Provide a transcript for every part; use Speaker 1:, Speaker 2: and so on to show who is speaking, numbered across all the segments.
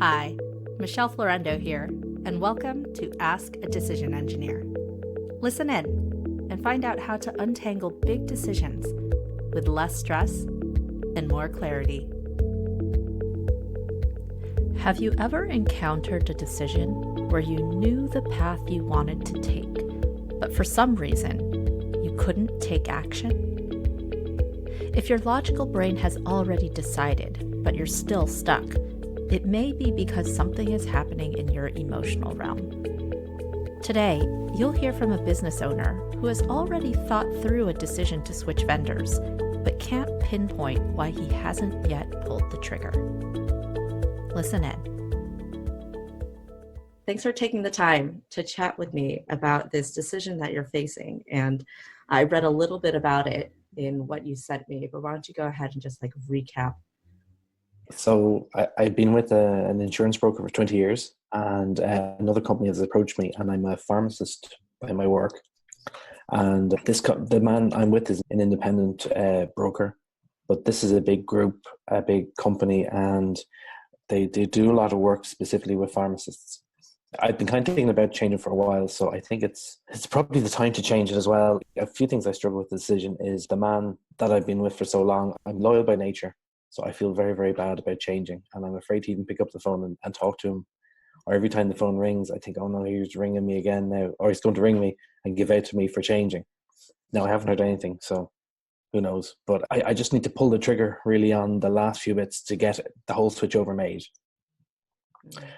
Speaker 1: Hi, Michelle Florendo here, and welcome to Ask a Decision Engineer. Listen in and find out how to untangle big decisions with less stress and more clarity. Have you ever encountered a decision where you knew the path you wanted to take, but for some reason, you couldn't take action? If your logical brain has already decided, but you're still stuck, it may be because something is happening in your emotional realm. Today, you'll hear from a business owner who has already thought through a decision to switch vendors, but can't pinpoint why he hasn't yet pulled the trigger. Listen in. Thanks for taking the time to chat with me about this decision that you're facing. And I read a little bit about it in what you sent me, but why don't you go ahead and just recap?
Speaker 2: So I've been with an insurance broker for 20 years, and another company has approached me, and I'm a pharmacist by my work. And the man I'm with is an independent broker, but this is a big group, a big company, and they do a lot of work specifically with pharmacists. I've been kind of thinking about changing for a while, so I think it's probably the time to change it as well. A few things I struggle with the decision is the man that I've been with for so long. I'm loyal by nature, so I feel very, very bad about changing, and I'm afraid to even pick up the phone and talk to him. Or every time the phone rings, I think, oh no, he's ringing me again now, or he's going to ring me and give out to me for changing. Now, I haven't heard anything, so who knows? But I just need to pull the trigger really on the last few bits to get the whole switch over made.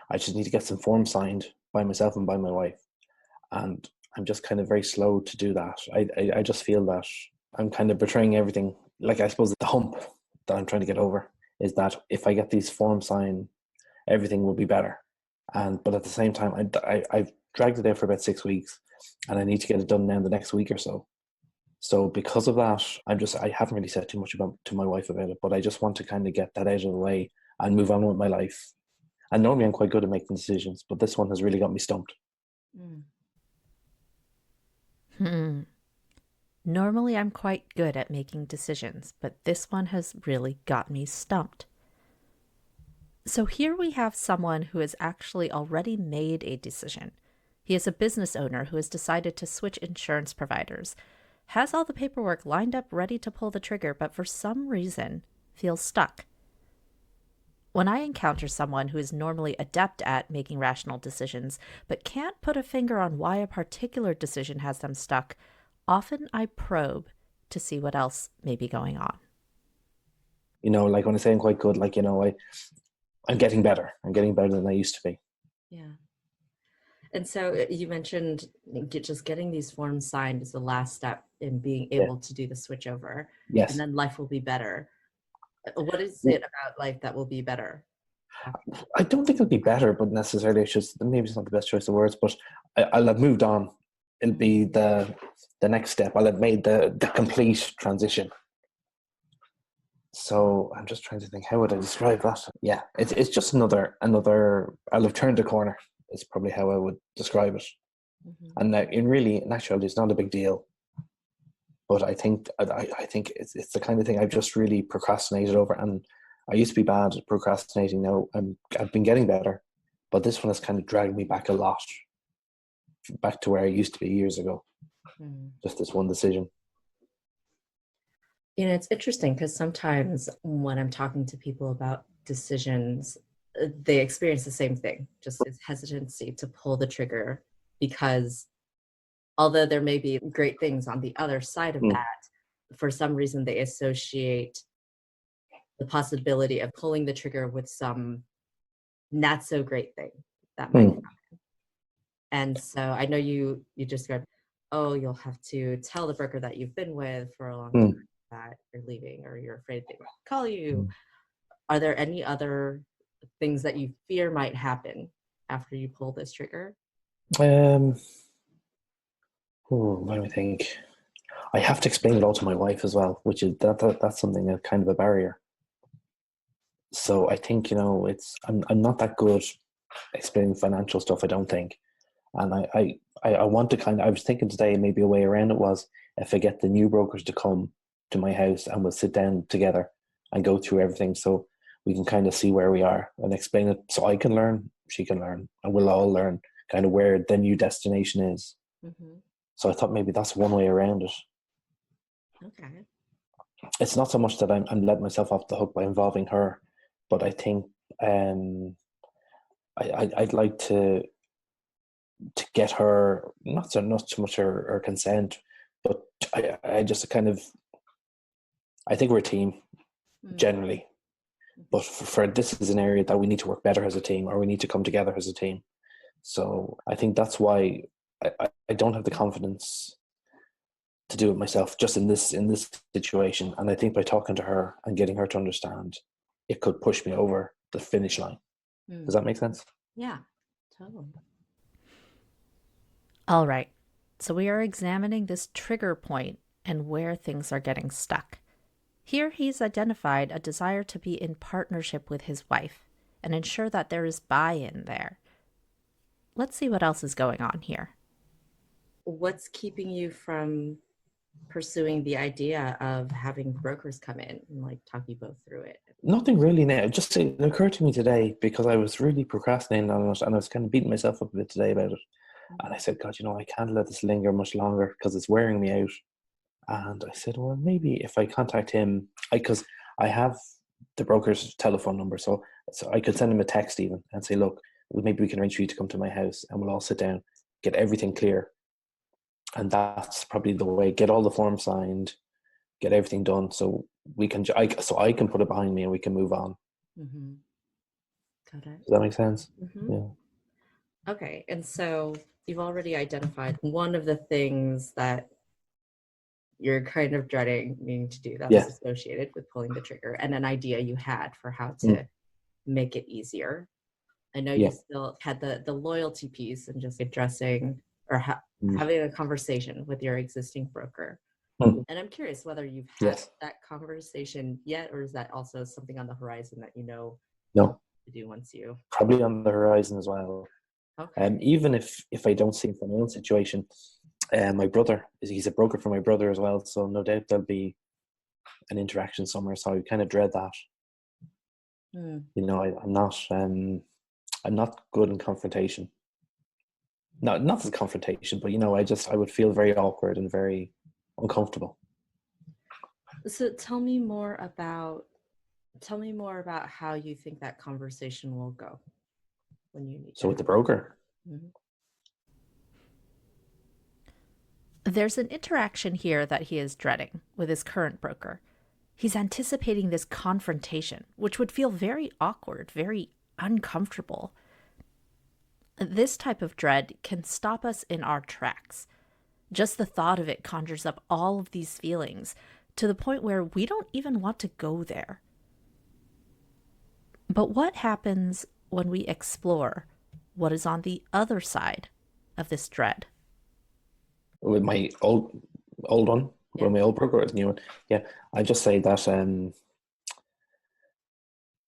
Speaker 2: I just need to get some forms signed by myself and by my wife. And I'm just kind of very slow to do that. I just feel that I'm kind of betraying everything. Like, I suppose the hump that I'm trying to get over is that if I get these forms signed, everything will be better. But at the same time, I've dragged it out for about 6 weeks, and I need to get it done now in the next week or so. So because of that, I haven't really said too much to my wife about it, but I just want to kind of get that out of the way and move on with my life. And normally I'm quite good at making decisions, but this one has really got me stumped.
Speaker 1: Normally I'm quite good at making decisions, but this one has really got me stumped. So here we have someone who has actually already made a decision. He is a business owner who has decided to switch insurance providers, has all the paperwork lined up ready to pull the trigger, but for some reason feels stuck. When I encounter someone who is normally adept at making rational decisions, but can't put a finger on why a particular decision has them stuck, often I probe to see what else may be going on.
Speaker 2: Like when I say I'm quite good, I'm getting better. I'm getting better than I used to be.
Speaker 1: Yeah. And so you mentioned just getting these forms signed is the last step in being able to do the switch over.
Speaker 2: Yes.
Speaker 1: And then life will be better. What is it about life that will be better?
Speaker 2: I don't think it'll be better, but necessarily maybe it's not the best choice of words, but I'll have moved on. It'll be the next step. I'll have made the complete transition. So I'm just trying to think, how would I describe that? Yeah, it's just another. I'll have turned the corner. Is probably how I would describe it. Mm-hmm. And now, in actuality, it's not a big deal. But I think it's the kind of thing I've just really procrastinated over. And I used to be bad at procrastinating. Now I've been getting better, but this one has kind of dragged me back a lot, back to where I used to be years ago. Just this one decision.
Speaker 1: It's interesting because sometimes when I'm talking to people about decisions, they experience the same thing, just this hesitancy to pull the trigger, because although there may be great things on the other side of that, for some reason they associate the possibility of pulling the trigger with some not so great thing that might happen. And so I know you described, you'll have to tell the broker that you've been with for a long time that you're leaving, or you're afraid they will call you. Are there any other things that you fear might happen after you pull this trigger?
Speaker 2: Let me think. I have to explain it all to my wife as well, which is that's something that's kind of a barrier. So I think I'm not that good explaining financial stuff, I don't think, and I want to I was thinking today maybe a way around it was if I get the new brokers to come to my house and we'll sit down together and go through everything. So we can kind of see where we are and explain it, so I can learn, she can learn, and we'll all learn kind of where the new destination is.
Speaker 3: Mm-hmm.
Speaker 2: So I thought maybe that's one way around it.
Speaker 3: Okay.
Speaker 2: It's not so much that I'm letting myself off the hook by involving her, but I think I'd like to get her, not so much her consent, but I just kind of, I think we're a team generally, but for this is an area that we need to work better as a team, or we need to come together as a team. So I think that's why I don't have the confidence to do it myself, just in this situation. And I think by talking to her and getting her to understand, it could push me over the finish line. Does that make sense?
Speaker 3: Yeah, totally.
Speaker 1: All right, so we are examining this trigger point and where things are getting stuck. Here he's identified a desire to be in partnership with his wife and ensure that there is buy-in there. Let's see what else is going on here.
Speaker 3: What's keeping you from pursuing the idea of having brokers come in and like talk you both through it?
Speaker 2: Nothing really now. Just it occurred to me today because I was really procrastinating on it, and I was kind of beating myself up a bit today about it. And I said, God, I can't let this linger much longer because it's wearing me out. And I said, well, maybe if I contact him, because I have the broker's telephone number, so I could send him a text even and say, look, maybe we can arrange for you to come to my house and we'll all sit down, get everything clear. And that's probably the way. Get all the forms signed, get everything done, so we can. I can put it behind me and we can move on.
Speaker 3: Mm-hmm. Got it.
Speaker 2: Does that make sense?
Speaker 3: Mm-hmm.
Speaker 2: Yeah.
Speaker 3: Okay, and so you've already identified one of the things that you're kind of dreading needing to do that is associated with pulling the trigger, and an idea you had for how to make it easier. I know you still had the loyalty piece and just addressing or having a conversation with your existing broker. And I'm curious whether you've had that conversation yet, or is that also something on the horizon that
Speaker 2: No.
Speaker 3: to do once you?
Speaker 2: Probably on the horizon as well.
Speaker 3: Okay.
Speaker 2: Even if I don't see it from my own situation, my brother, he's a broker for my brother as well, so no doubt there'll be an interaction somewhere. So I kind of dread that. I'm not good in confrontation. No, not as confrontation, but I would feel very awkward and very uncomfortable.
Speaker 3: So tell me more about how you think that conversation will go when you need.
Speaker 2: So with the broker.
Speaker 3: Mm-hmm.
Speaker 1: There's an interaction here that he is dreading with his current broker. He's anticipating this confrontation, which would feel very awkward, very uncomfortable. This type of dread can stop us in our tracks. Just the thought of it conjures up all of these feelings to the point where we don't even want to go there. But what happens when we explore what is on the other side of this dread?
Speaker 2: With my old one, with my old broker, or the new one, I just say that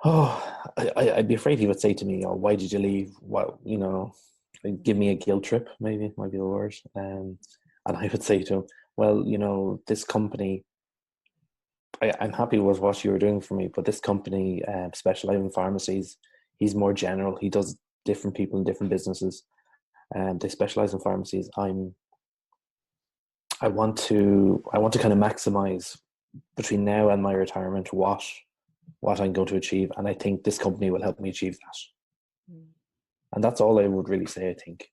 Speaker 2: I'd be afraid he would say to me, "Oh, why did you leave?" What, give me a guilt trip, maybe might be the word. And I would say to him, "Well, this company, I'm happy with what you were doing for me, but this company specializes in pharmacies. He's more general. He does different people in different businesses, and they specialize in pharmacies. I want to kind of maximize between now and my retirement what I'm going to achieve, and I think this company will help me achieve that." And that's all I would really say, I think.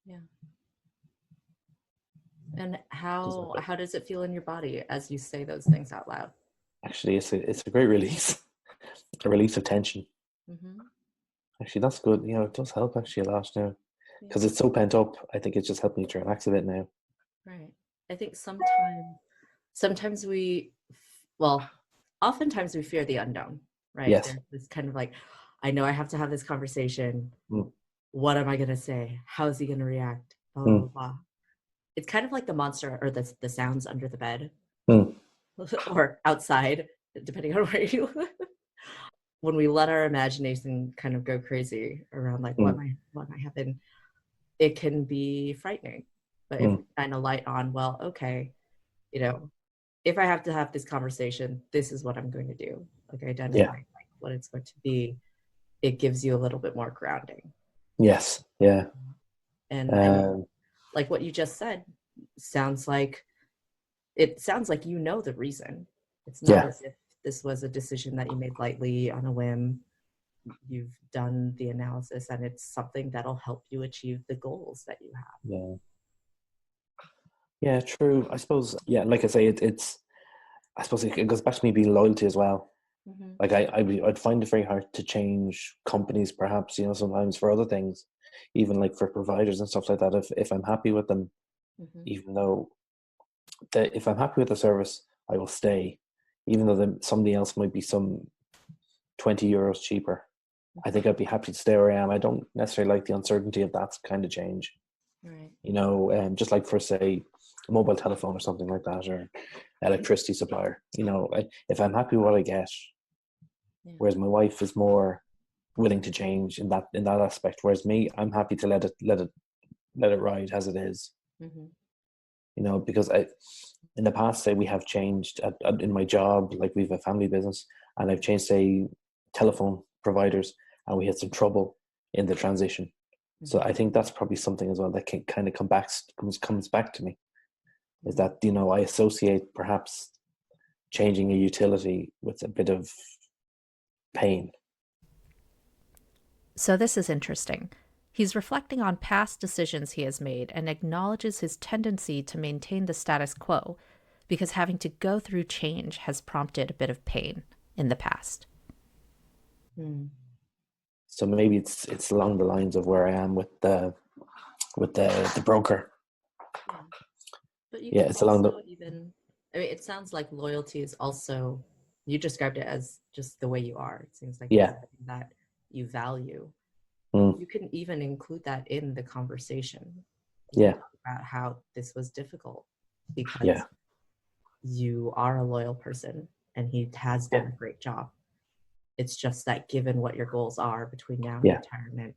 Speaker 3: Yeah. And how does it feel in your body as you say those things out loud?
Speaker 2: Actually, it's a great release, a release of tension. Actually, that's good. It does help actually a lot now, because it's so pent up. I think it's just helped me to relax a bit now.
Speaker 3: Right. I think oftentimes we fear the unknown, right?
Speaker 2: Yes.
Speaker 3: There's this kind of like, I know I have to have this conversation. What am I going to say? How is he going to react? Blah, blah, blah. It's kind of like the monster or the sounds under the bed or outside, depending on where you live. When we let our imagination kind of go crazy around like what might happen, it can be frightening. But if we shine a light on, well, okay, if I have to have this conversation, this is what I'm going to do. Like identifying like what it's going to be, it gives you a little bit more grounding.
Speaker 2: Yes. Yeah.
Speaker 3: And like what you just said, sounds like you know the reason. It's not as if this was a decision that you made lightly on a whim. You've done the analysis, and it's something that'll help you achieve the goals that you have.
Speaker 2: Yeah. Yeah, true. I suppose, yeah, like I say, I suppose it goes back to me being loyalty as well.
Speaker 3: Mm-hmm.
Speaker 2: Like I'd find it very hard to change companies, perhaps, sometimes for other things, even like for providers and stuff like that. If I'm happy with them,
Speaker 3: Mm-hmm.
Speaker 2: even though if I'm happy with the service, I will stay, even though somebody else might be some €20 cheaper. I think I'd be happy to stay where I am. I don't necessarily like the uncertainty of that kind of change.
Speaker 3: Right.
Speaker 2: Just like for, say, a mobile telephone or something like that, or electricity supplier. If I'm happy with what I get, whereas my wife is more willing to change in that aspect. Whereas me, I'm happy to let it ride as it is.
Speaker 3: Mm-hmm.
Speaker 2: Because in the past, say, we have changed in my job, like we have a family business, and I've changed, say, telephone providers, and we had some trouble in the transition. Mm-hmm. So I think that's probably something as well that can kind of comes back to me, is that, I associate perhaps changing a utility with a bit of pain.
Speaker 1: So this is interesting. He's reflecting on past decisions he has made and acknowledges his tendency to maintain the status quo because having to go through change has prompted a bit of pain in the past.
Speaker 2: So maybe it's along the lines of where I am with the broker.
Speaker 3: But you can also it sounds like loyalty is also, you described it as just the way you are. It seems like it's something that you value. You can even include that in the conversation. About how this was difficult because you are a loyal person and he has done a great job. It's just that given what your goals are between now and retirement,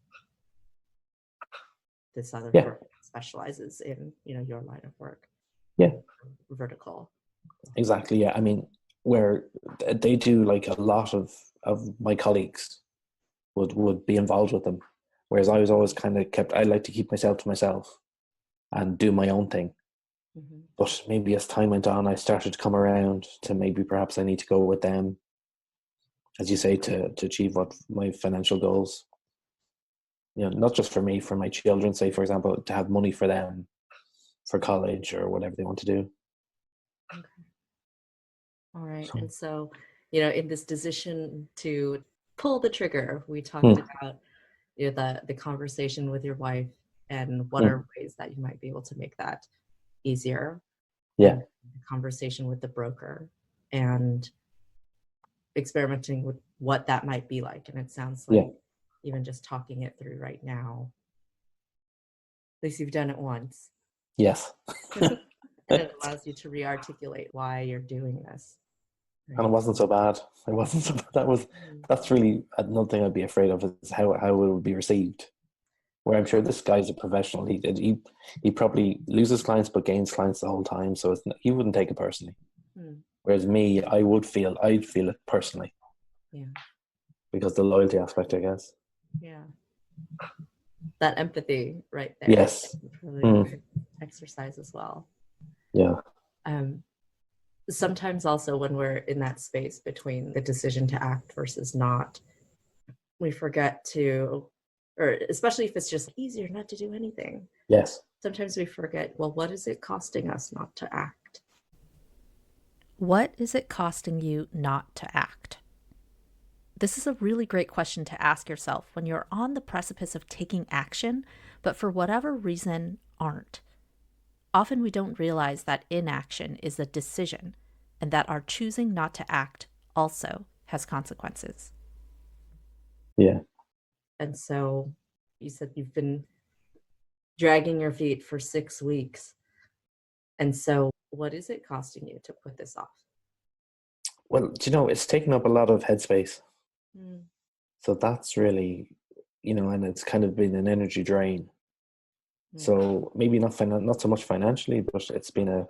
Speaker 3: this other firm specializes in, your line of work. Vertical.
Speaker 2: Exactly. Yeah. I mean, where they do, like, a lot of my colleagues would be involved with them. Whereas I was always kind of I like to keep myself to myself and do my own thing. Mm-hmm. But maybe as time went on, I started to come around to maybe perhaps I need to go with them, as you say, to achieve what my financial goals. Not just for me, for my children, say, for example, to have money for them for college or whatever they want to do.
Speaker 3: Okay. All right. And so, in this decision to pull the trigger, we talked about the conversation with your wife and what are ways that you might be able to make that easier. And the conversation with the broker and experimenting with what that might be like. And it sounds like even just talking it through right now, at least you've done it once.
Speaker 2: Yes.
Speaker 3: And it allows you to re-articulate why you're doing this.
Speaker 2: Right? And it wasn't so bad. That's really another thing I'd be afraid of, is how it would be received. Where I'm sure this guy's a professional. He probably loses clients but gains clients the whole time, so he wouldn't take it personally. Whereas me, I'd feel it personally.
Speaker 3: Yeah.
Speaker 2: Because the loyalty aspect, I guess.
Speaker 3: Yeah. That empathy right there.
Speaker 2: Yes.
Speaker 3: Really good exercise as well.
Speaker 2: Yeah.
Speaker 3: Sometimes also when we're in that space between the decision to act versus not, we forget to, or especially if it's just easier not to do anything.
Speaker 2: Yes.
Speaker 3: Sometimes we forget, well, what is it costing us not to act?
Speaker 1: What is it costing you not to act? This is a really great question to ask yourself when you're on the precipice of taking action, but for whatever reason aren't. Often we don't realize that inaction is a decision and that our choosing not to act also has consequences.
Speaker 2: Yeah.
Speaker 3: And so you said you've been dragging your feet for 6 weeks. And so what is it costing you to put this off?
Speaker 2: Well, it's taken up a lot of headspace. So that's really, and it's kind of been an energy drain. So maybe not so much financially, but it's been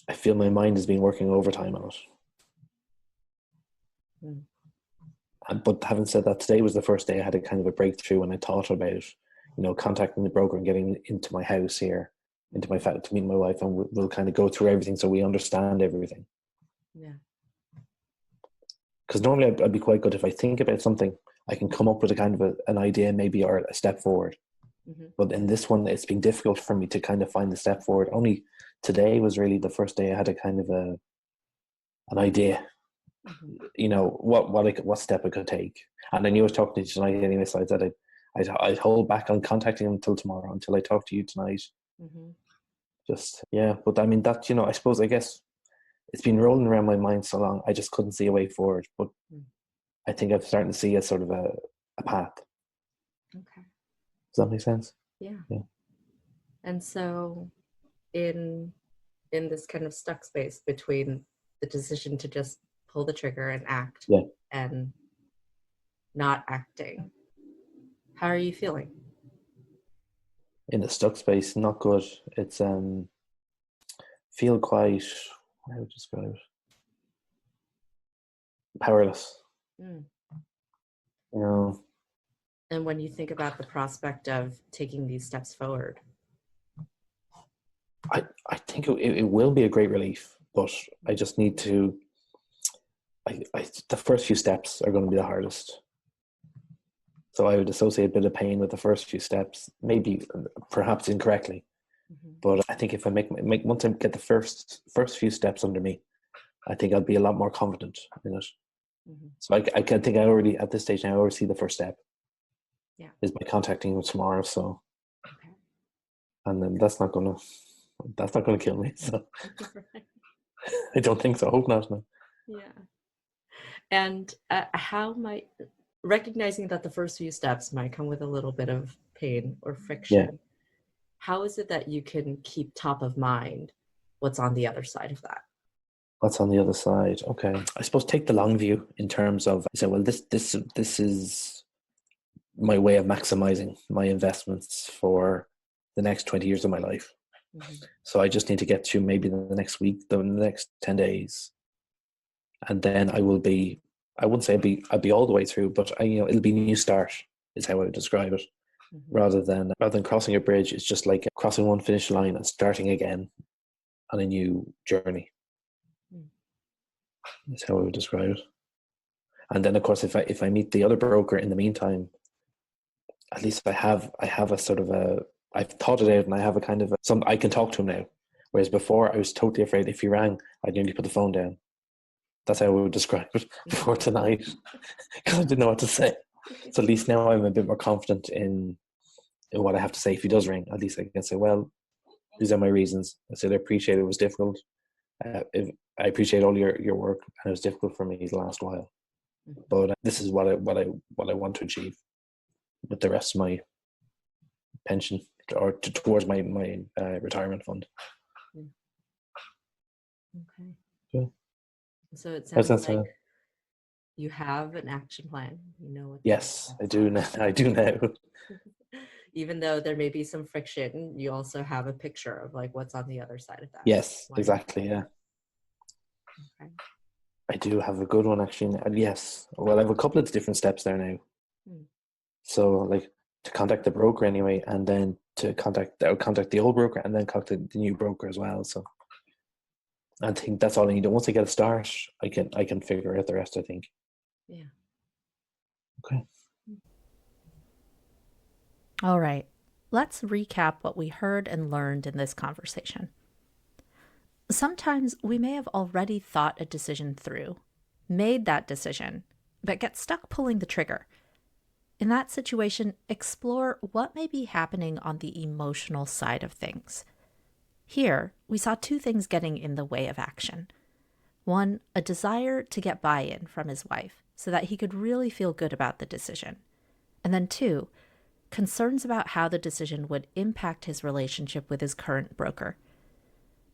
Speaker 2: I feel my mind has been working overtime on it.
Speaker 3: Mm.
Speaker 2: But having said that, today was the first day I had a kind of a breakthrough when I thought about, contacting the broker and getting into my house here, into my flat to meet my wife, and we'll kind of go through everything so we understand everything.
Speaker 3: Yeah.
Speaker 2: Because normally I'd be quite good if I think about something, I can come up with a kind of an idea maybe or a step forward.
Speaker 3: Mm-hmm.
Speaker 2: But in this one, it's been difficult for me to kind of find the step forward. Only today was really the first day I had a kind of an idea, what step I could take. And I knew I was talking to you tonight anyway, so I said I'd hold back on contacting him until tomorrow, until I talk to you tonight.
Speaker 3: Mm-hmm.
Speaker 2: But I mean, that, I guess it's been rolling around my mind so long, I just couldn't see a way forward. But I think I'm starting to see a sort of a path.
Speaker 3: Okay.
Speaker 2: Does that make sense?
Speaker 3: Yeah. And so in this kind of stuck space between the decision to just pull the trigger and act and not acting, how are you feeling?
Speaker 2: In the stuck space, not good. It's feel quite, how would you describe it? Powerless.
Speaker 3: Mm.
Speaker 2: And
Speaker 3: when you think about the prospect of taking these steps forward,
Speaker 2: I think it will be a great relief, but I just need to. The first few steps are going to be the hardest. So I would associate a bit of pain with the first few steps, maybe perhaps incorrectly. But I think if I make once I get the first few steps under me, I think I'll be a lot more confident in it. So I can think I already at this stage now I already see the first step.
Speaker 3: Yeah.
Speaker 2: Is by contacting him tomorrow. So, and then that's not gonna kill me. So I don't think so. I hope not. No.
Speaker 3: Yeah. And how might recognizing that the first few steps might come with a little bit of pain or friction, how is it that you can keep top of mind what's on the other side of that?
Speaker 2: What's on the other side? Okay, I suppose take the long view in terms of say, well, this is my way of maximizing my investments for the next 20 years of my life. So I just need to get to maybe the next week, the next 10 days, and then I will be. I wouldn't say I'll be all the way through, but it'll be a new start. Is how I would describe it. Rather than crossing a bridge, it's just like crossing one finish line and starting again on a new journey. That's how I would describe it. And then, of course, if I meet the other broker in the meantime, at least I have a sort of I've thought it out and I have a kind of I can talk to him now. Whereas before I was totally afraid if he rang, I'd nearly put the phone down. That's how I would describe it before tonight, because I didn't know what to say. So at least now I'm a bit more confident in what I have to say. If he does ring, at least I can say, well, these are my reasons. I said I appreciate it was difficult. I appreciate all your work, and it was difficult for me the last while. But this is what I want to achieve with the rest of my pension or towards my retirement fund.
Speaker 3: Okay.
Speaker 2: Yeah.
Speaker 3: So it sounds like you have an action plan. You know what?
Speaker 2: Yes, I do now. I do now.
Speaker 3: Even though there may be some friction, you also have a picture of like what's on the other side of that.
Speaker 2: Yes, exactly. Yeah.
Speaker 3: Okay.
Speaker 2: I do have a good one actually. And yes, well, I have a couple of different steps there now. So like to contact the broker anyway, and then to contact the old broker, and then contact the new broker as well. So I think that's all I need. Once I get a start, I can figure out the rest, I think.
Speaker 3: Yeah.
Speaker 2: Okay.
Speaker 1: All right. Let's recap what we heard and learned in this conversation. Sometimes we may have already thought a decision through, made that decision, but get stuck pulling the trigger. In that situation, explore what may be happening on the emotional side of things. Here, we saw two things getting in the way of action. One, a desire to get buy-in from his wife so that he could really feel good about the decision. And then two, concerns about how the decision would impact his relationship with his current broker.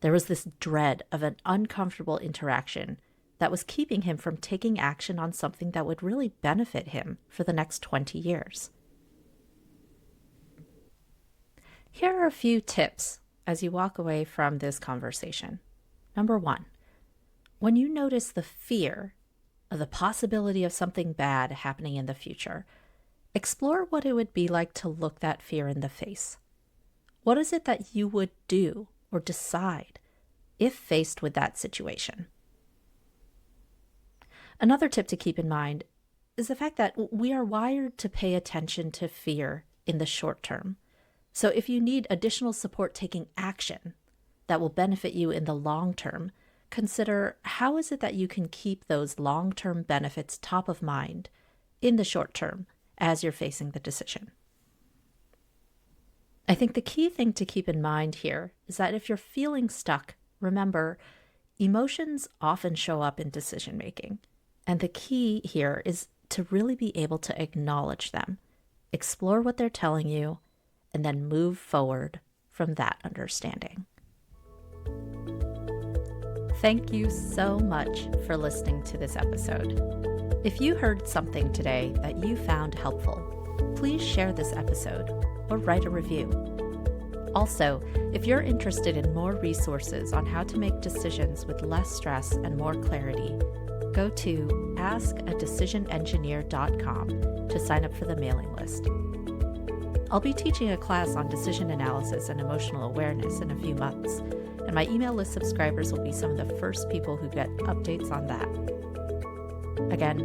Speaker 1: There was this dread of an uncomfortable interaction that was keeping him from taking action on something that would really benefit him for the next 20 years. Here are a few tips as you walk away from this conversation. Number one, when you notice the fear, of the possibility of something bad happening in the future, explore what it would be like to look that fear in the face. What is it that you would do or decide if faced with that situation? Another tip to keep in mind is the fact that we are wired to pay attention to fear in the short term. So if you need additional support taking action that will benefit you in the long term, consider how is it that you can keep those long-term benefits top of mind in the short term as you're facing the decision. I think the key thing to keep in mind here is that if you're feeling stuck, remember, emotions often show up in decision making. And the key here is to really be able to acknowledge them, explore what they're telling you, and then move forward from that understanding. Thank you so much for listening to this episode. If you heard something today that you found helpful, please share this episode or write a review. Also, if you're interested in more resources on how to make decisions with less stress and more clarity, go to askadecisionengineer.com to sign up for the mailing list. I'll be teaching a class on decision analysis and emotional awareness in a few months, and my email list subscribers will be some of the first people who get updates on that. Again,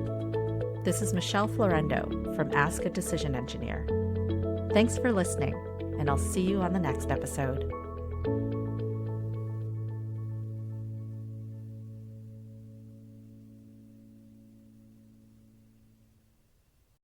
Speaker 1: this is Michelle Florendo from Ask a Decision Engineer. Thanks for listening, and I'll see you on the next episode.